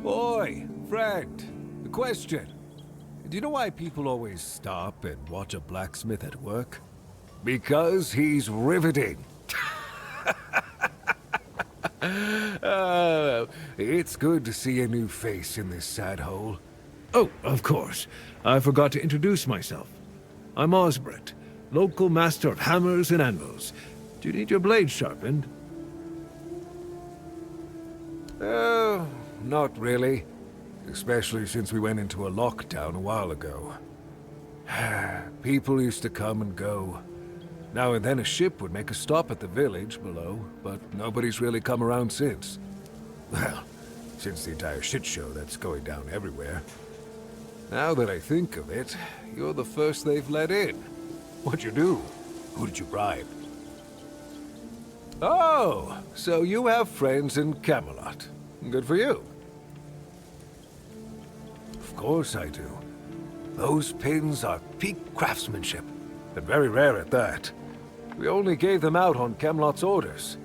Oi, friend. A question. Do you know why people always stop and watch a blacksmith at work? Because he's riveting. It's good to see a new face in this sad hole. Oh, of course. I forgot to introduce myself. I'm Osbert, local master of hammers and anvils. Do you need your blade sharpened? Oh, not really. Especially since we went into a lockdown a while ago. People used to come and go. Now and then a ship would make a stop at the village below, but nobody's really come around since. Well, since the entire shit show that's going down everywhere. Now that I think of it, you're the first they've let in. What'd you do? Who did you bribe? Oh, so you have friends in Camelot. Good for you. Of course I do. Those pins are peak craftsmanship, and very rare at that. We only gave them out on Camelot's orders.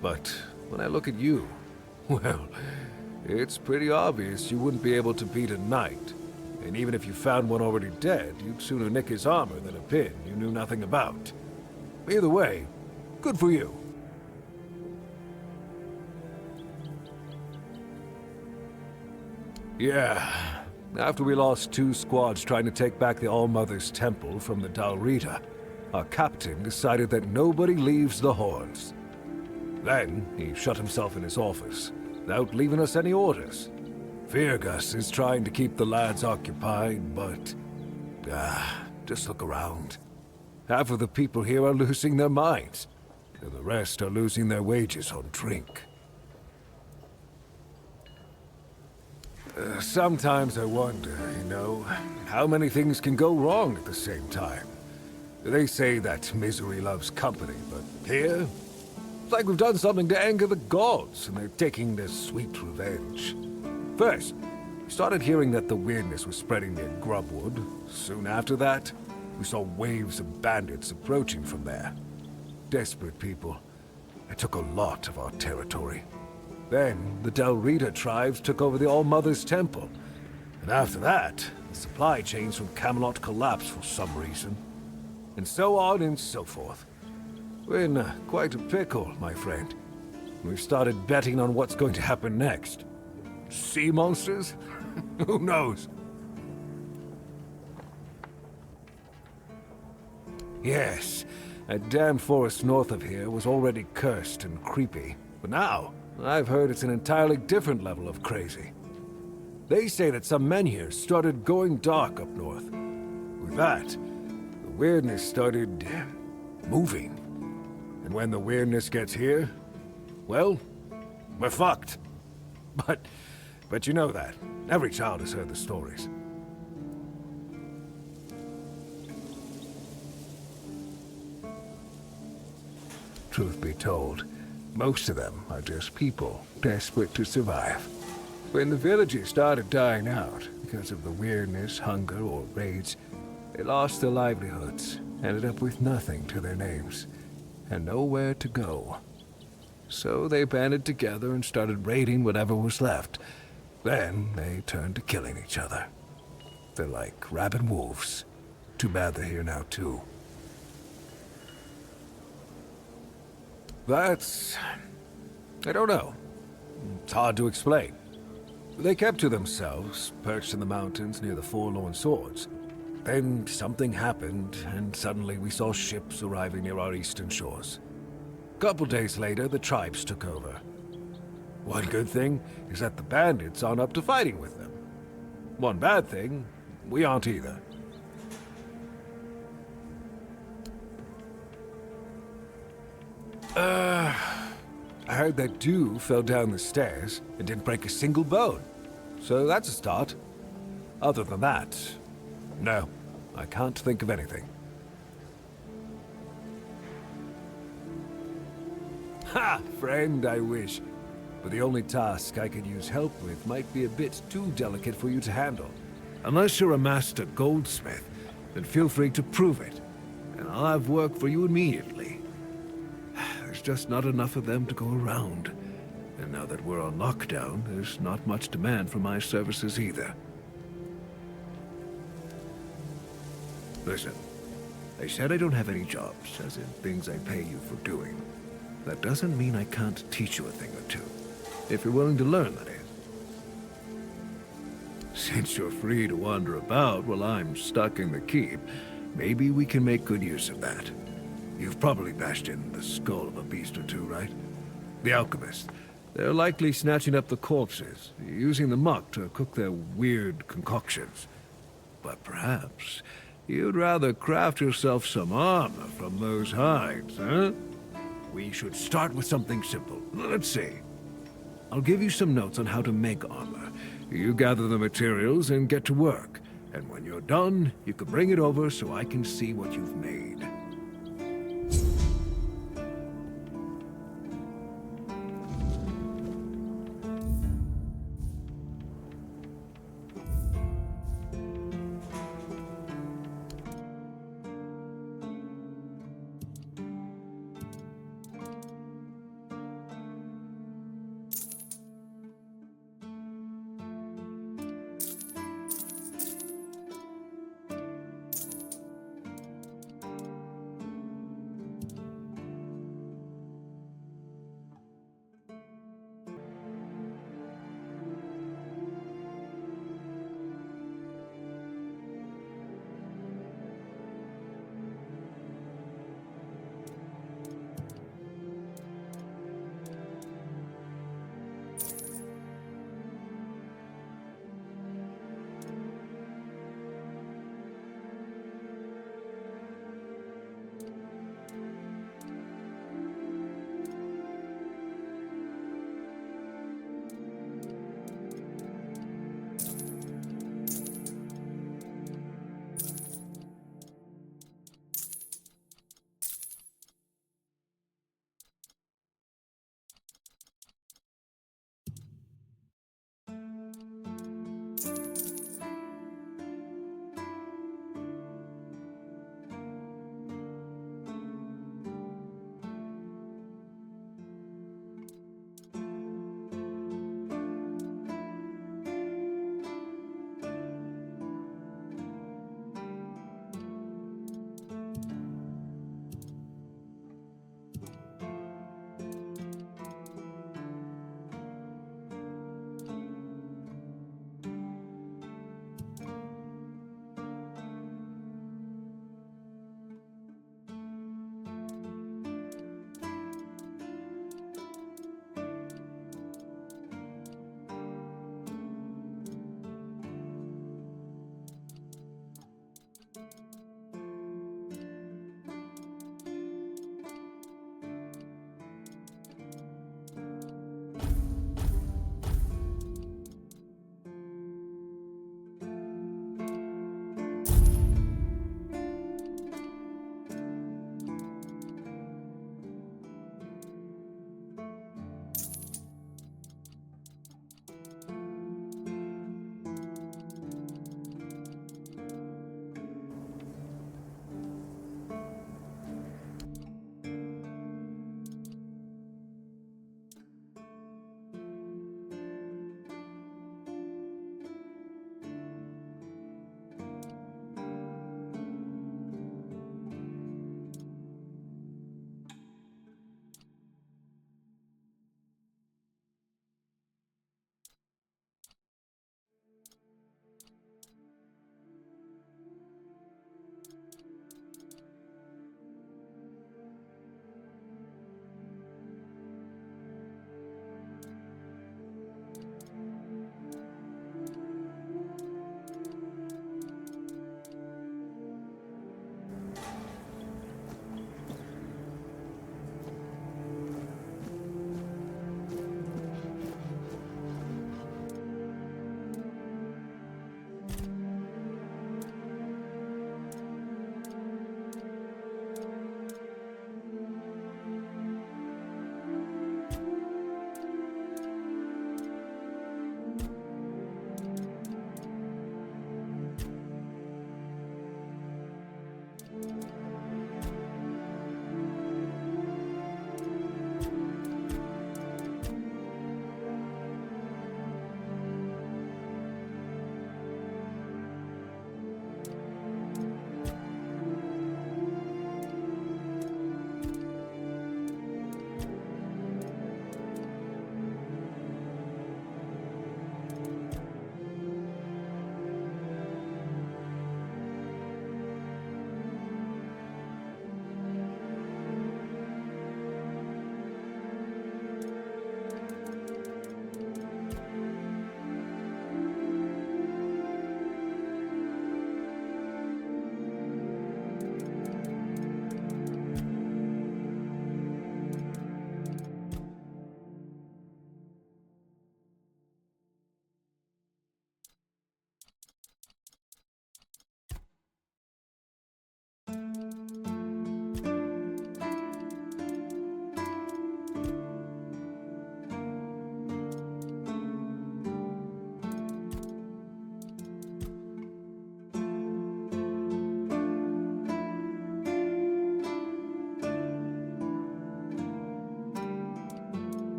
But when I look at you, well, it's pretty obvious you wouldn't be able to beat a knight. And even if you found one already dead, you'd sooner nick his armor than a pin you knew nothing about. Either way, good for you. Yeah, after we lost 2 squads trying to take back the All-Mother's Temple from the Dalrita, our captain decided that nobody leaves the Horns. Then, he shut himself in his office, without leaving us any orders. Virgus is trying to keep the lads occupied, but... just look around. Half of the people here are losing their minds, and the rest are losing their wages on drink. Sometimes I wonder, how many things can go wrong at the same time. They say that misery loves company, but here, it's like we've done something to anger the gods, and they're taking their sweet revenge. First, we started hearing that the weirdness was spreading near Grubwood. Soon after that, we saw waves of bandits approaching from there. Desperate people. They took a lot of our territory. Then, the Dalrita tribes took over the All-Mother's Temple. And after that, the supply chains from Camelot collapsed for some reason. And so on and so forth. We're in quite a pickle, my friend. We've started betting on what's going to happen next. Sea monsters? Who knows? Yes, that damn forest north of here was already cursed and creepy. But now, I've heard it's an entirely different level of crazy. They say that some men here started going dark up north. With that, the weirdness started moving. And when the weirdness gets here, well, we're fucked. But you know that. Every child has heard the stories. Truth be told, most of them are just people desperate to survive. When the villages started dying out because of the weirdness, hunger, or raids, they lost their livelihoods, ended up with nothing to their names, and nowhere to go. So they banded together and started raiding whatever was left. Then they turned to killing each other. They're like rabid wolves. Too bad they're here now, too. I don't know. It's hard to explain. They kept to themselves, perched in the mountains near the Forlorn Swords. Then something happened, and suddenly we saw ships arriving near our eastern shores. A couple days later, the tribes took over. One good thing is that the bandits aren't up to fighting with them. One bad thing, we aren't either. I heard that Dew fell down the stairs and didn't break a single bone. So that's a start. Other than that, no, I can't think of anything. Ha! Friend, I wish. But the only task I could use help with might be a bit too delicate for you to handle. Unless you're a master goldsmith, then feel free to prove it, and I'll have work for you immediately. There's just not enough of them to go around. And now that we're on lockdown, there's not much demand for my services either. Listen, they said I don't have any jobs, as in things I pay you for doing. That doesn't mean I can't teach you a thing or two. If you're willing to learn, that is. Since you're free to wander about while I'm stuck in the keep, maybe we can make good use of that. You've probably bashed in the skull of a beast or two, right? The alchemists. They're likely snatching up the corpses, using the muck to cook their weird concoctions. But perhaps you'd rather craft yourself some armor from those hides, huh? We should start with something simple. Let's see. I'll give you some notes on how to make armor. You gather the materials and get to work. And when you're done, you can bring it over so I can see what you've made.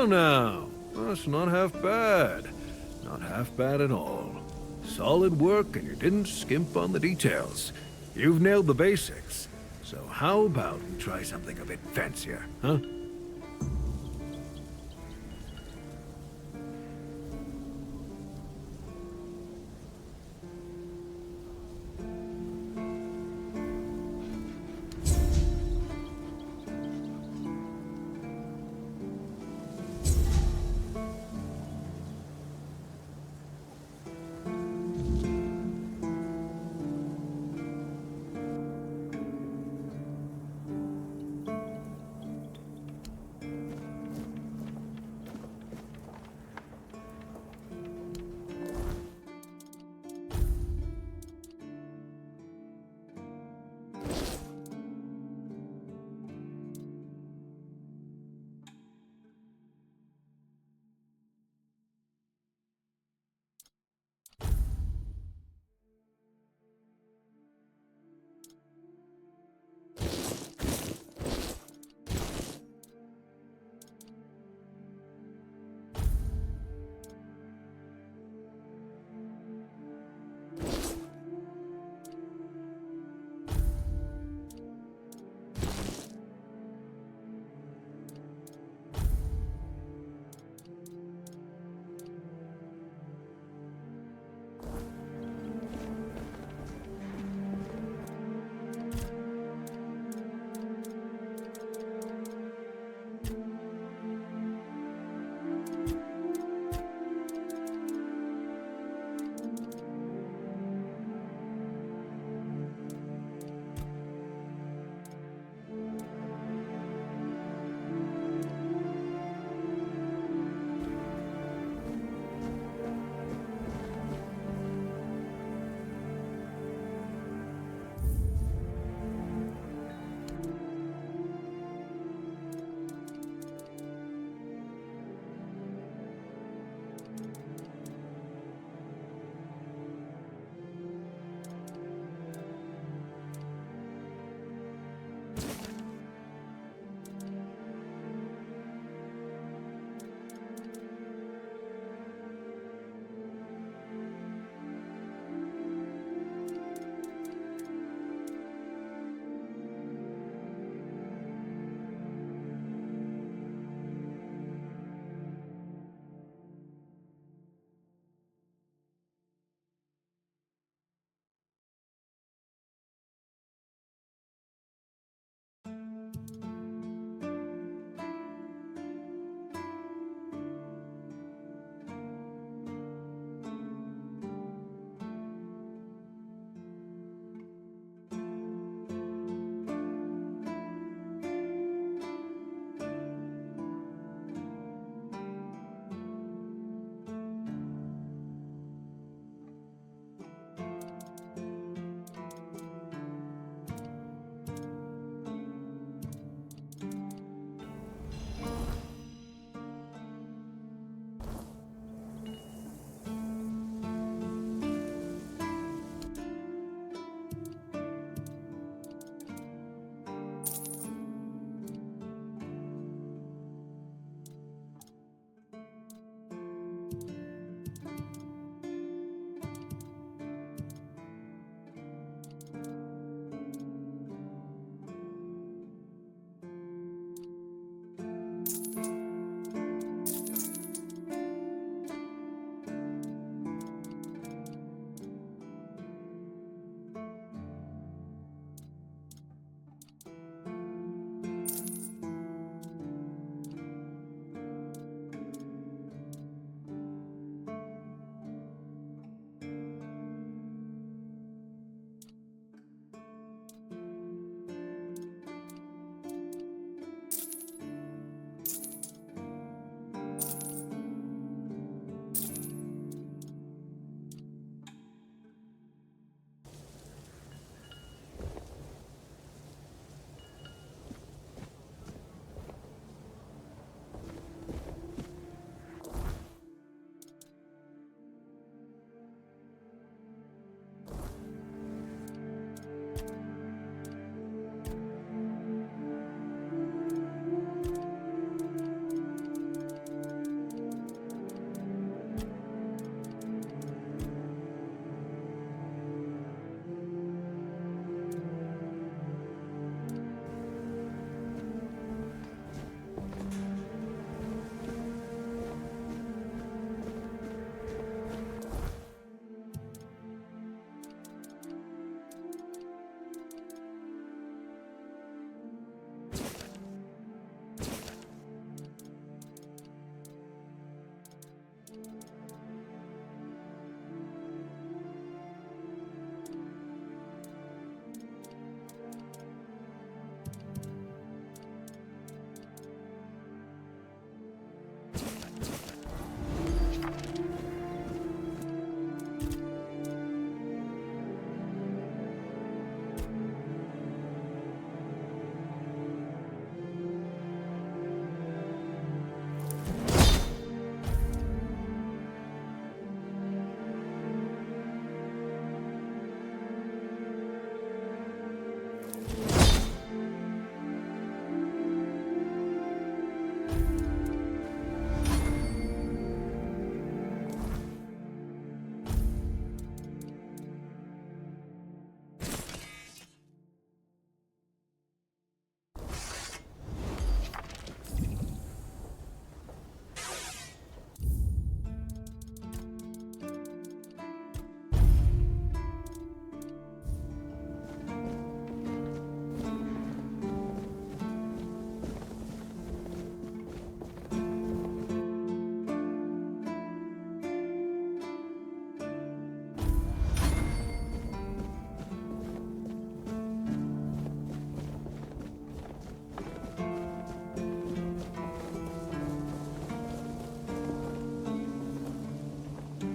now. That's not half bad. Not half bad at all. Solid work, and you didn't skimp on the details. You've nailed the basics. So how about we try something a bit fancier, huh?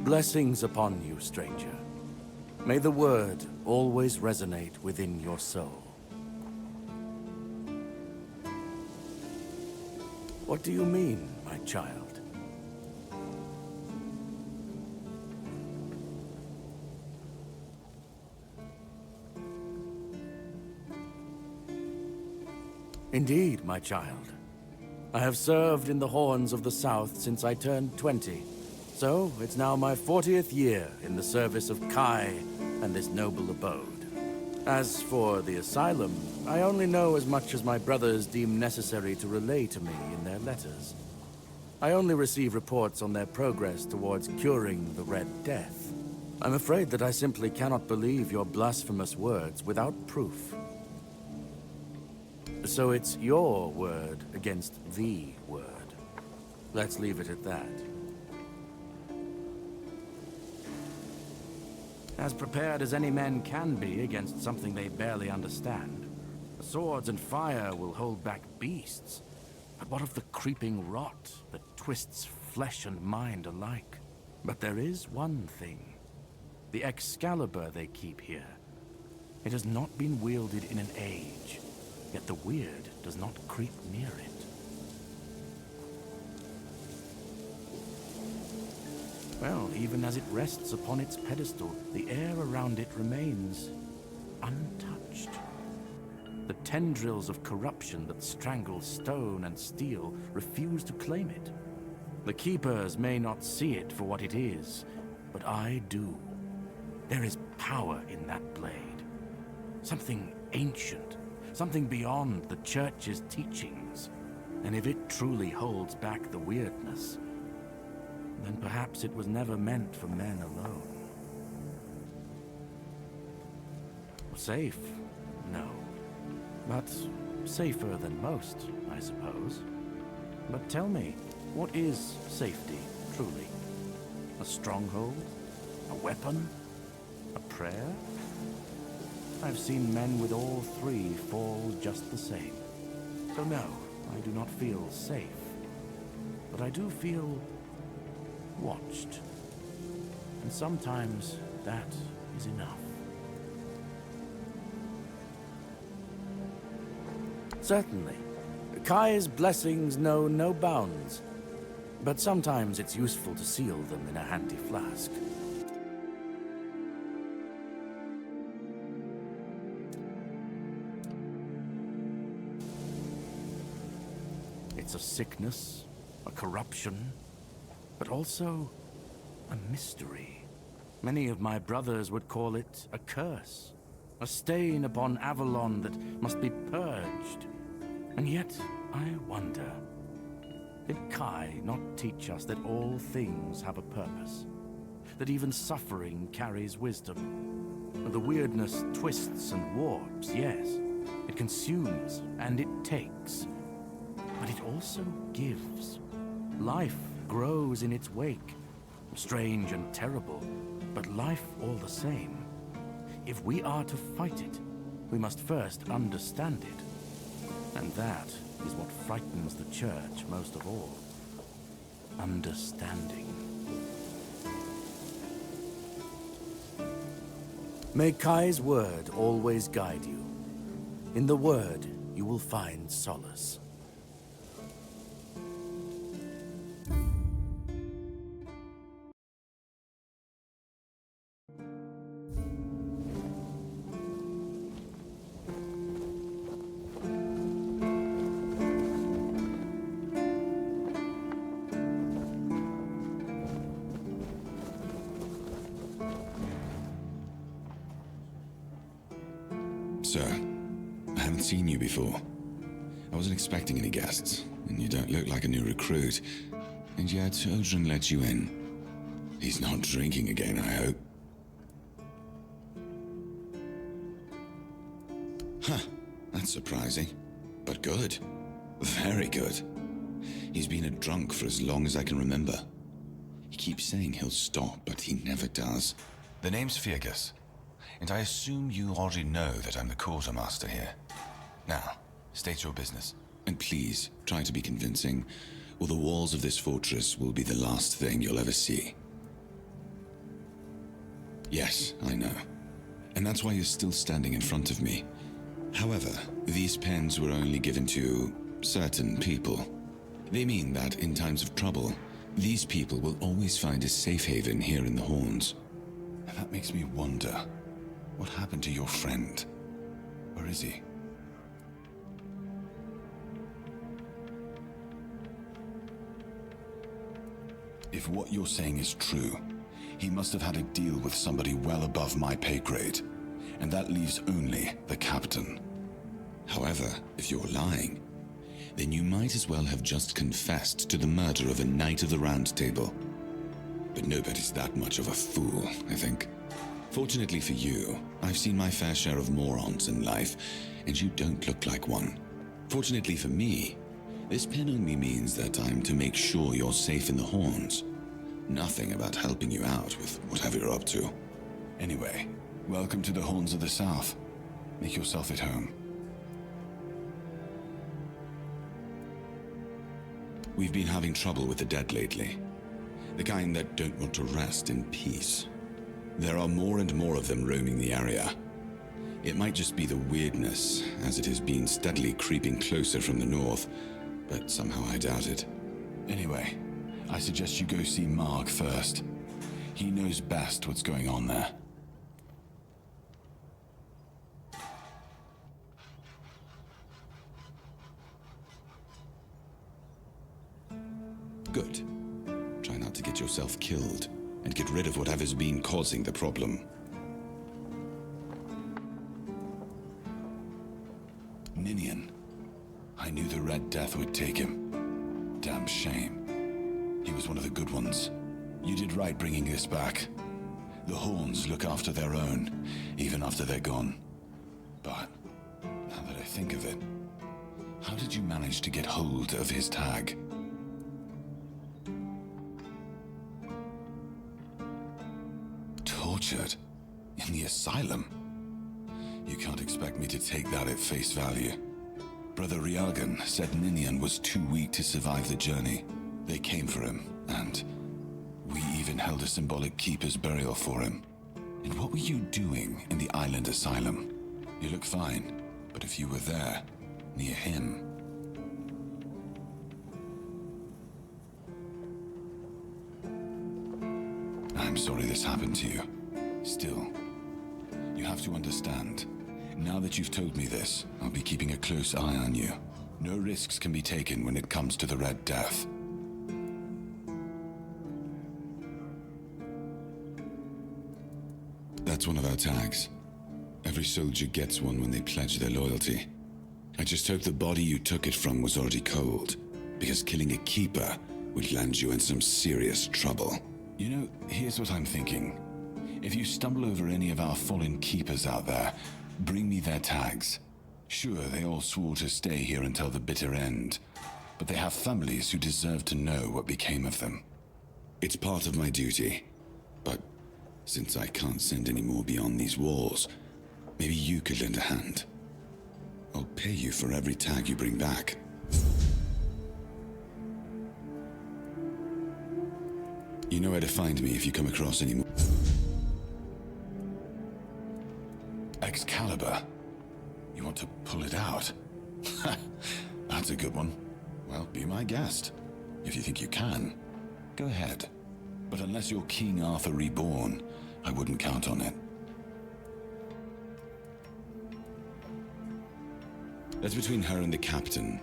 Blessings upon you, stranger. May the word always resonate within your soul. What do you mean, my child? Indeed, my child. I have served in the Horns of the South since I turned 20. So, it's now my 40th year in the service of Kai and this noble abode. As for the Asylum, I only know as much as my brothers deem necessary to relay to me in their letters. I only receive reports on their progress towards curing the Red Death. I'm afraid that I simply cannot believe your blasphemous words without proof. So it's your word against the word. Let's leave it at that. As prepared as any men can be against something they barely understand. Swords and fire will hold back beasts. But what of the creeping rot that twists flesh and mind alike? But there is one thing. The Excalibur they keep here. It has not been wielded in an age, yet the weird does not creep near it. Well, even as it rests upon its pedestal, the air around it remains untouched. The tendrils of corruption that strangle stone and steel refuse to claim it. The Keepers may not see it for what it is, but I do. There is power in that blade. Something ancient, something beyond the Church's teachings. And if it truly holds back the weirdness, then perhaps it was never meant for men alone. Safe? No. But safer than most, I suppose. But tell me, what is safety, truly? A stronghold? A weapon? A prayer? I've seen men with all three fall just the same. So no, I do not feel safe. But I do feel watched. And sometimes that is enough. Certainly. Kai's blessings know no bounds. But sometimes it's useful to seal them in a handy flask. It's a sickness, a corruption, but also a mystery. Many of my brothers would call it a curse, a stain upon Avalon that must be purged. And yet, I wonder, did Kai not teach us that all things have a purpose? That even suffering carries wisdom? The weirdness twists and warps, yes. It consumes and it takes. But it also gives. Life grows in its wake. Strange and terrible, but life all the same. If we are to fight it, we must first understand it. And that is what frightens the Church most of all. Understanding. May Kai's word always guide you. In the word, you will find solace. Sir, I haven't seen you before. I wasn't expecting any guests, and you don't look like a new recruit. And yet, Odrin let you in. He's not drinking again, I hope. Huh, that's surprising. But good. Very good. He's been a drunk for as long as I can remember. He keeps saying he'll stop, but he never does. The name's Fergus, and I assume you already know that I'm the quartermaster here. Now, state your business. And please, try to be convincing, or the walls of this fortress will be the last thing you'll ever see. Yes, I know. And that's why you're still standing in front of me. However, these pens were only given to certain people. They mean that in times of trouble, these people will always find a safe haven here in the Horns. And that makes me wonder, what happened to your friend? Where is he? If what you're saying is true, he must have had a deal with somebody well above my pay grade. And that leaves only the captain. However, if you're lying, then you might as well have just confessed to the murder of a Knight of the Round Table. But nobody's that much of a fool, I think. Fortunately for you, I've seen my fair share of morons in life, and you don't look like one. Fortunately for me, this pen only means that I'm to make sure you're safe in the Horns. Nothing about helping you out with whatever you're up to. Anyway, welcome to the Horns of the South. Make yourself at home. We've been having trouble with the dead lately. The kind that don't want to rest in peace. There are more and more of them roaming the area. It might just be the weirdness, as it has been steadily creeping closer from the north, but somehow I doubt it. Anyway, I suggest you go see Mark first. He knows best what's going on there. Good. Try not to get yourself killed, and get rid of whatever's been causing the problem. Ninian. I knew the Red Death would take him. Damn shame. He was one of the good ones. You did right bringing this back. The Horns look after their own, even after they're gone. But, now that I think of it, how did you manage to get hold of his tag? Tortured? In the asylum? You can't expect me to take that at face value. Brother Riagan said Ninian was too weak to survive the journey. They came for him, and we even held a symbolic keeper's burial for him. And what were you doing in the island asylum? You look fine, but if you were there, near him... I'm sorry this happened to you. Still, you have to understand. Now that you've told me this, I'll be keeping a close eye on you. No risks can be taken when it comes to the Red Death. That's one of our tags. Every soldier gets one when they pledge their loyalty. I just hope the body you took it from was already cold, because killing a keeper would land you in some serious trouble. You know, here's what I'm thinking. If you stumble over any of our fallen keepers out there, bring me their tags. Sure, they all swore to stay here until the bitter end, but they have families who deserve to know what became of them. It's part of my duty, but since I can't send any more beyond these walls, maybe you could lend a hand. I'll pay you for every tag you bring back. You know where to find me if you come across any more. Excalibur? You want to pull it out? That's a good one. Well, be my guest. If you think you can, go ahead. But unless you're King Arthur reborn, I wouldn't count on it. That's between her and the captain.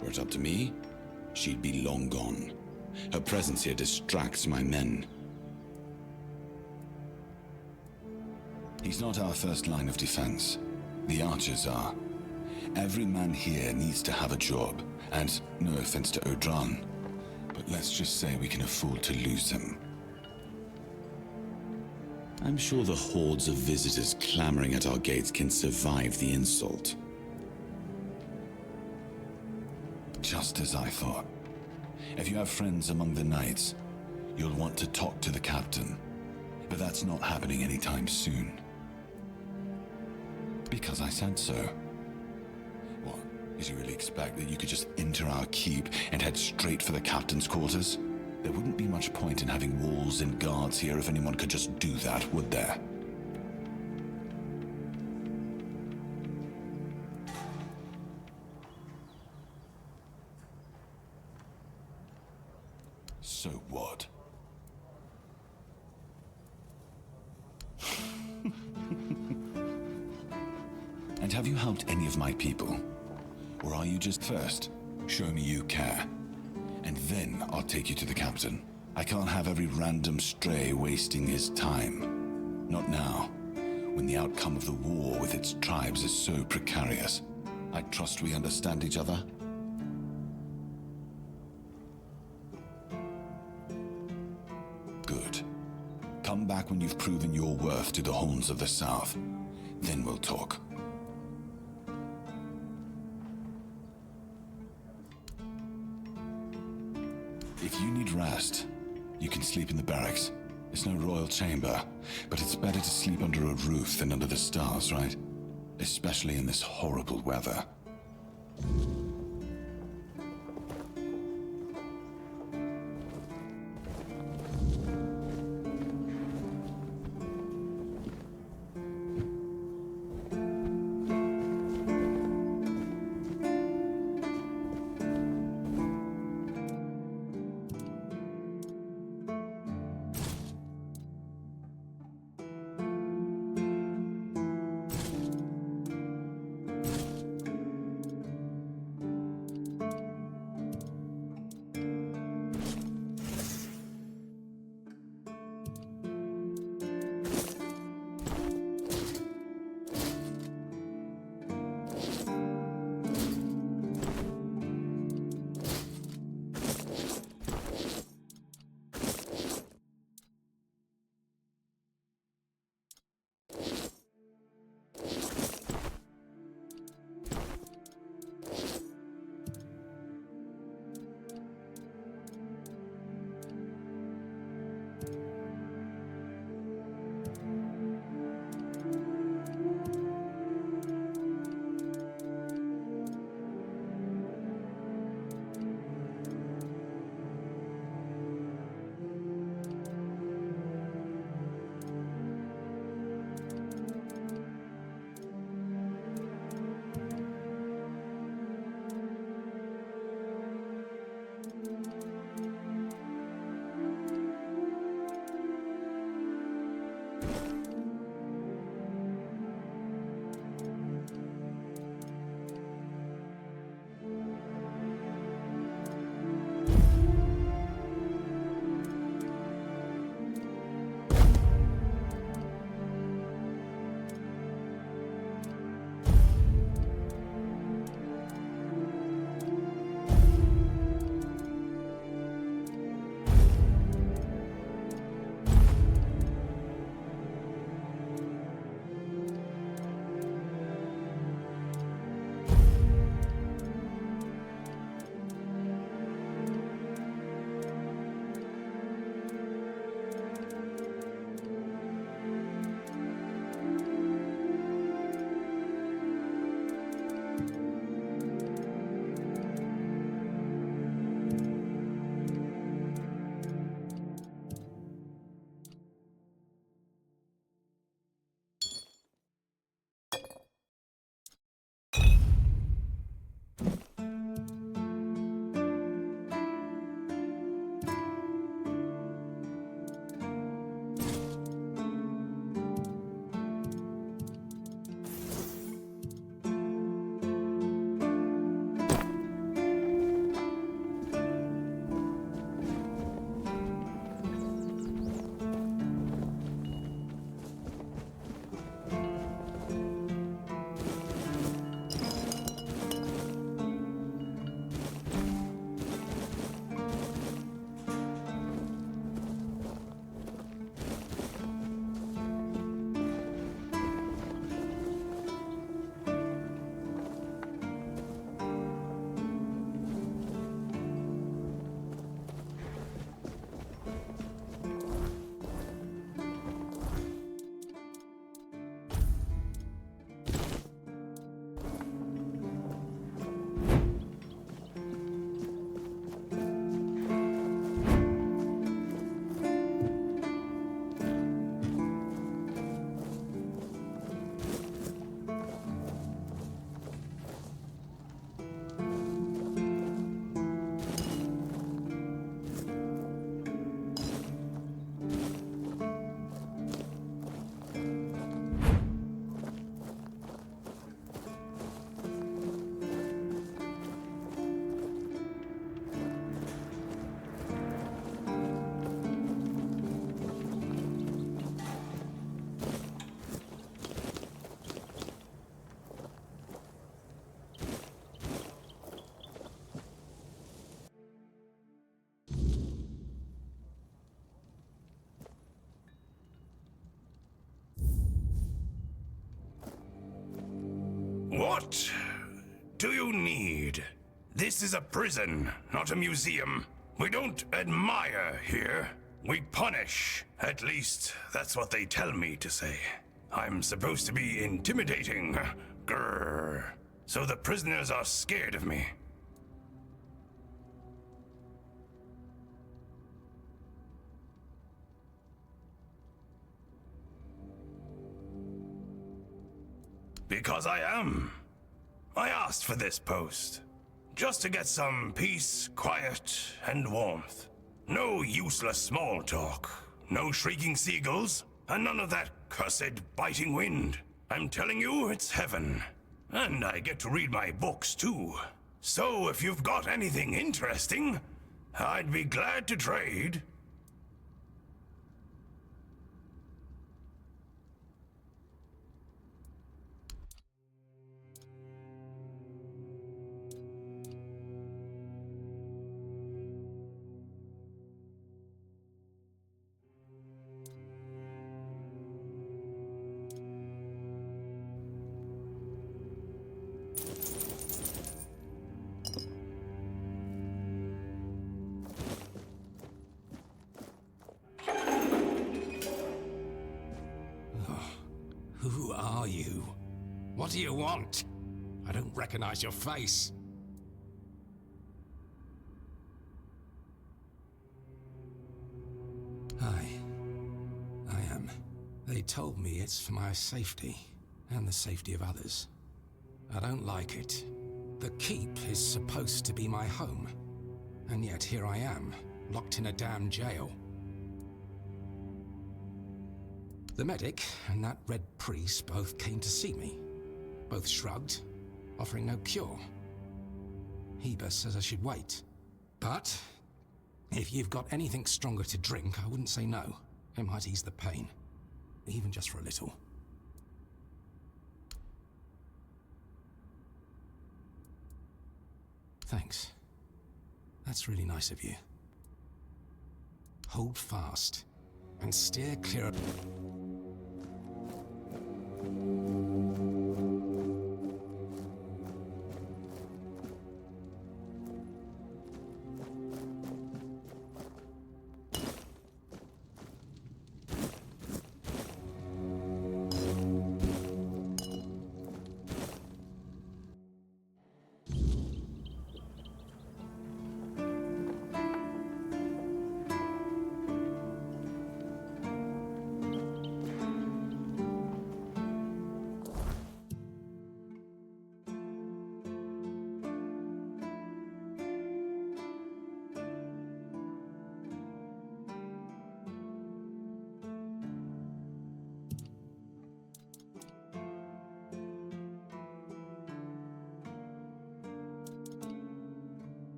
Were it up to me, she'd be long gone. Her presence here distracts my men. He's not our first line of defense. The archers are. Every man here needs to have a job, and no offense to Odran, but let's just say we can afford to lose him. I'm sure the hordes of visitors clamoring at our gates can survive the insult. Just as I thought. If you have friends among the knights, you'll want to talk to the captain. But that's not happening anytime soon. Because I said so. What, did you really expect that you could just enter our keep and head straight for the captain's quarters? There wouldn't be much point in having walls and guards here if anyone could just do that, would there? So what? And have you helped any of my people? Or are you just first? Show me you care. And then I'll take you to the captain. I can't have every random stray wasting his time. Not now, when the outcome of the war with its tribes is so precarious. I trust we understand each other? Good. Come back when you've proven your worth to the Horns of the South. Then we'll talk. If you need rest, you can sleep in the barracks. It's no royal chamber, but it's better to sleep under a roof than under the stars, right? Especially in this horrible weather. What do you need? This is a prison, not a museum. We don't admire here. We punish. At least, that's what they tell me to say. I'm supposed to be intimidating. Grrr. So the prisoners are scared of me. Because I am. I asked for this post. Just to get some peace, quiet, and warmth. No useless small talk. No shrieking seagulls. And none of that cursed biting wind. I'm telling you, it's heaven. And I get to read my books too. So if you've got anything interesting, I'd be glad to trade. Who are you? What do you want? I don't recognize your face. Hi. I am. They told me it's for my safety, and the safety of others. I don't like it. The keep is supposed to be my home, and yet here I am, locked in a damn jail. The medic and that red priest both came to see me. Both shrugged, offering no cure. Heber says I should wait. But if you've got anything stronger to drink, I wouldn't say no. It might ease the pain, even just for a little. Thanks. That's really nice of you. Hold fast and steer clear of...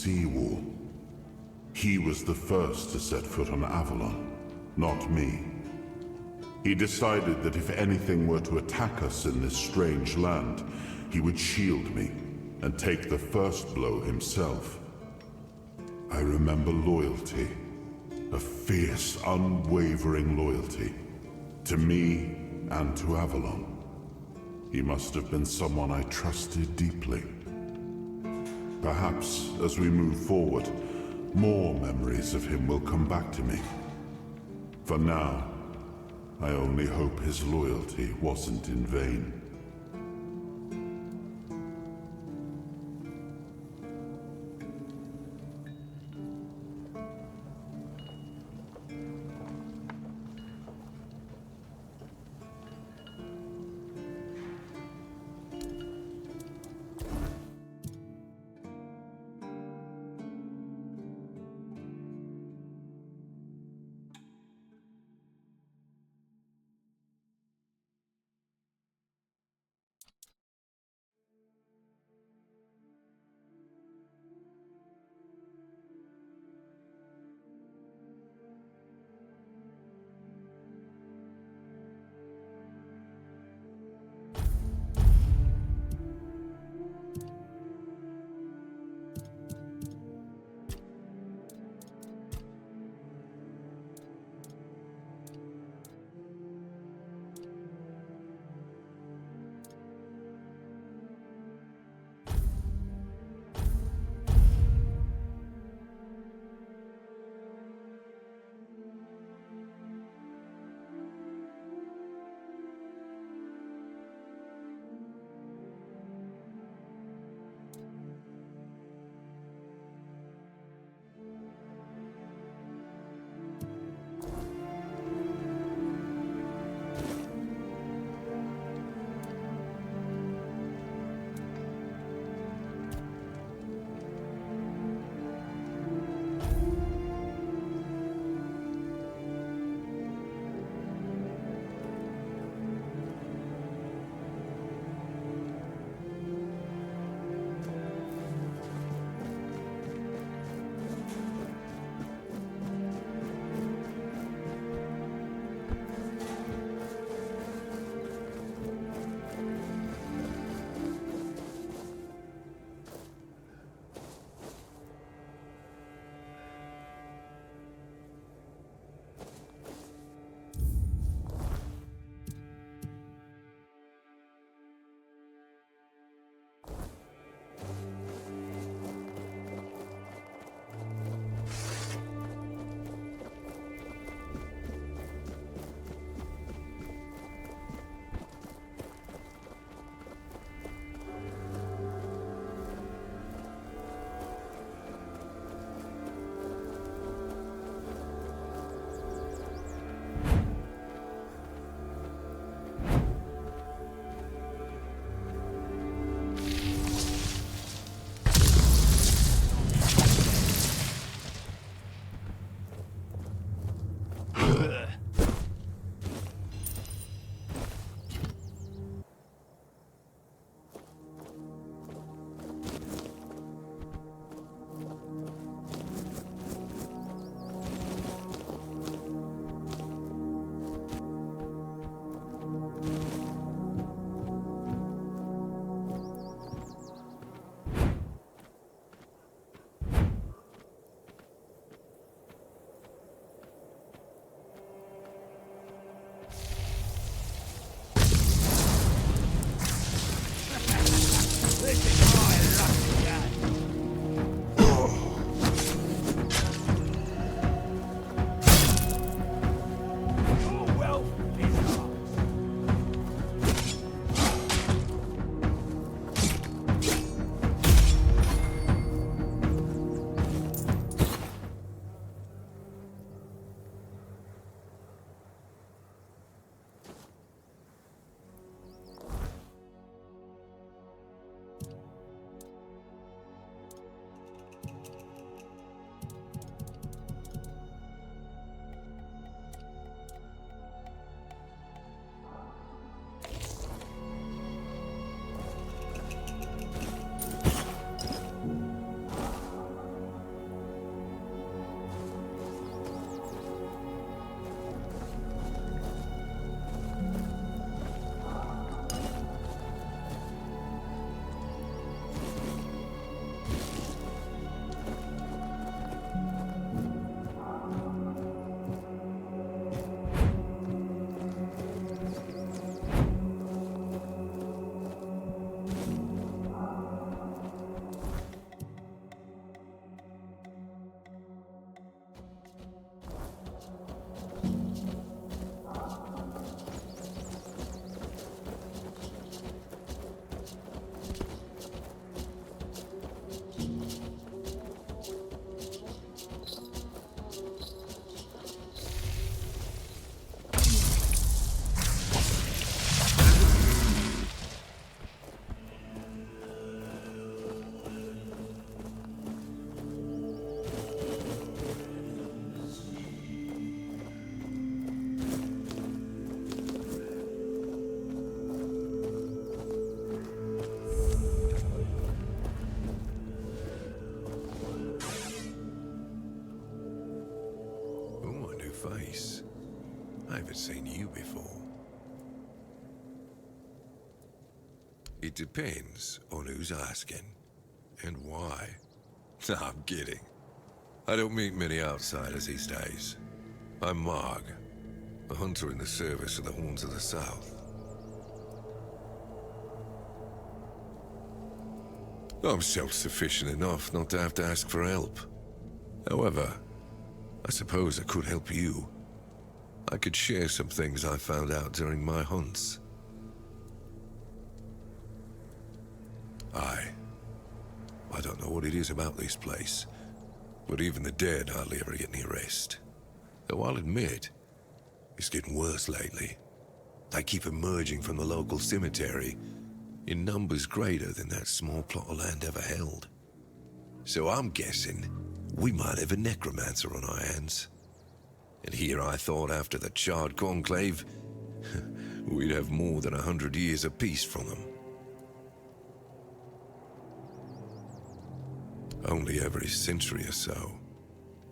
seawall. He was the first to set foot on Avalon, not me. He decided that if anything were to attack us in this strange land, he would shield me and take the first blow himself. I remember loyalty, a fierce, unwavering loyalty, to me and to Avalon. He must have been someone I trusted deeply. Perhaps, as we move forward, more memories of him will come back to me. For now, I only hope his loyalty wasn't in vain. face. I haven't seen you before. It depends on who's asking and why. No, I'm kidding. I don't meet many outsiders these days. I'm Marg, a hunter in the service of the Horns of the South. I'm self-sufficient enough not to have to ask for help. However, I suppose I could help you. I could share some things I found out during my hunts. I don't know what it is about this place, but even the dead hardly ever get any rest. Though I'll admit, it's getting worse lately. They keep emerging from the local cemetery in numbers greater than that small plot of land ever held. So I'm guessing we might have a necromancer on our hands. And here I thought after the Charred Conclave, we'd have more than 100 years of peace from them. Only every century or so.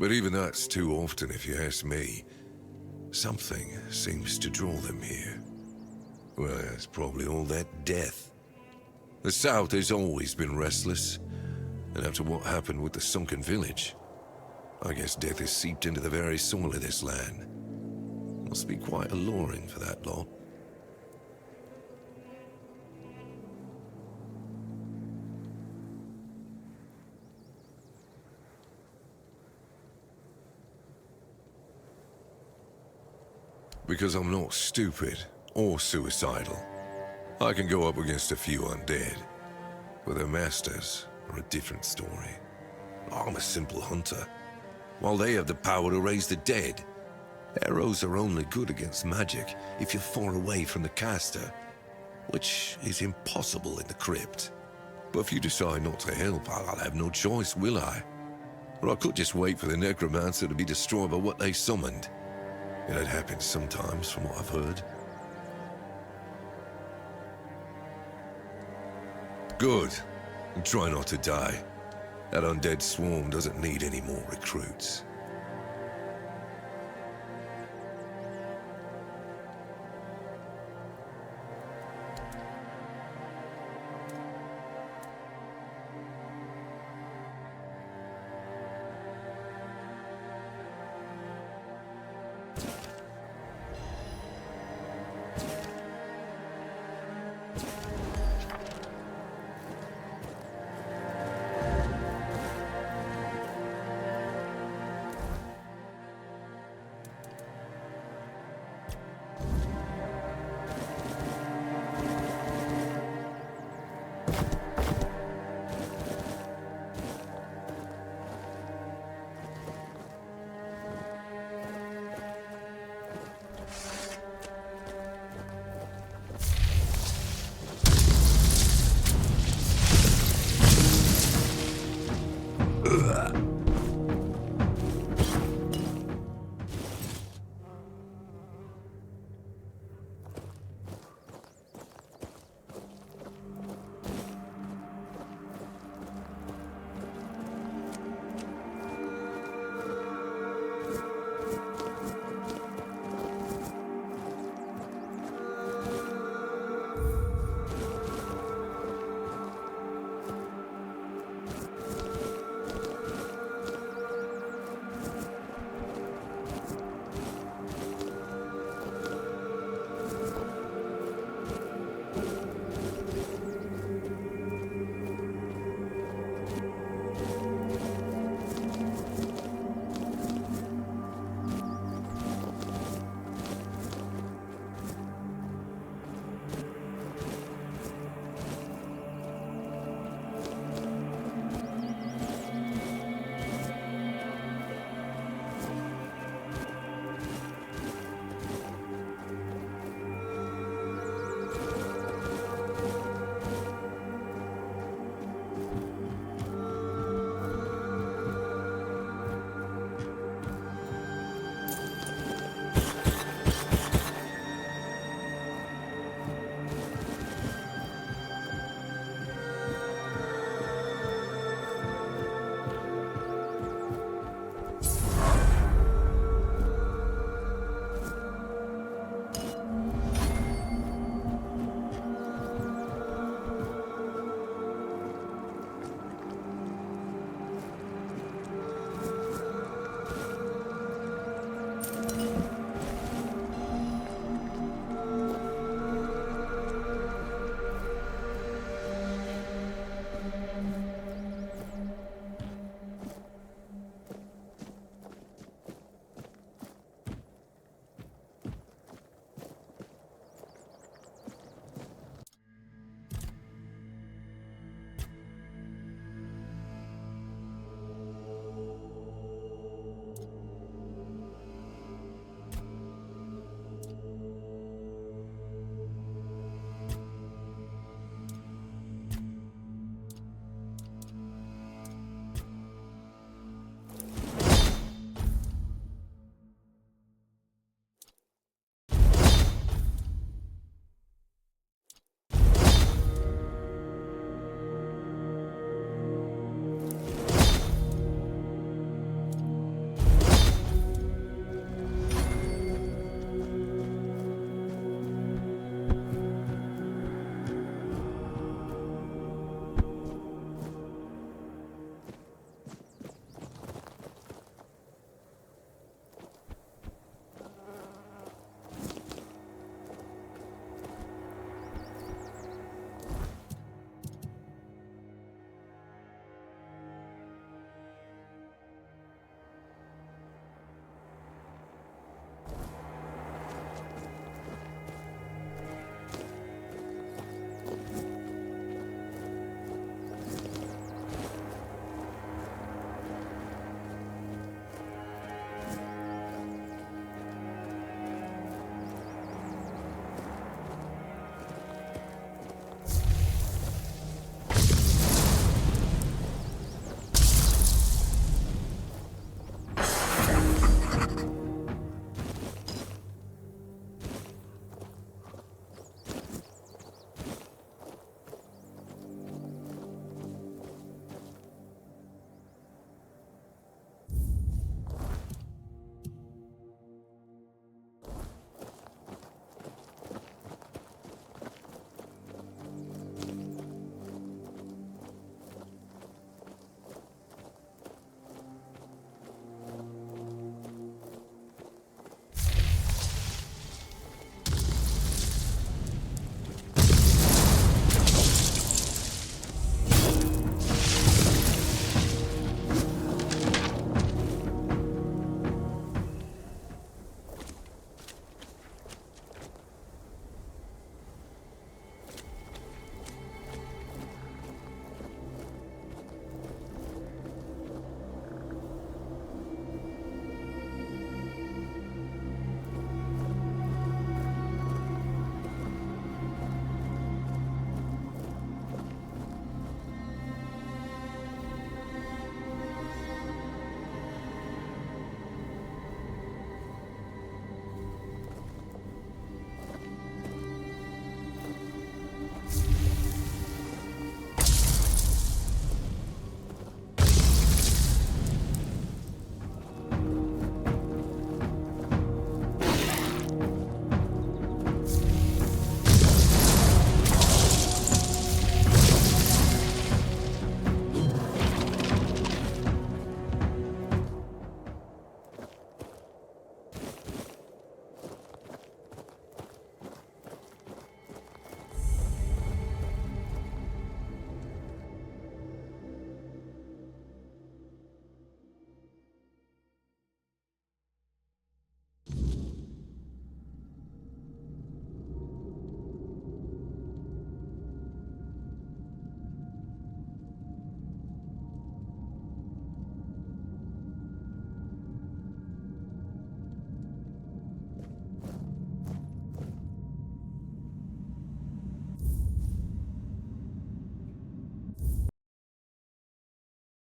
But even that's too often if you ask me. Something seems to draw them here. Well, it's probably all that death. The South has always been restless, and after what happened with the sunken village, I guess death has seeped into the very soil of this land. Must be quite alluring for that lot. Because I'm not stupid or suicidal. I can go up against a few undead, but their masters are a different story. I'm a simple hunter, while they have the power to raise the dead. Arrows are only good against magic if you're far away from the caster, which is impossible in the crypt. But if you decide not to help, I'll have no choice, will I? Or I could just wait for the necromancer to be destroyed by what they summoned. It happens sometimes, from what I've heard. Good. And try not to die. That undead swarm doesn't need any more recruits. Ugh.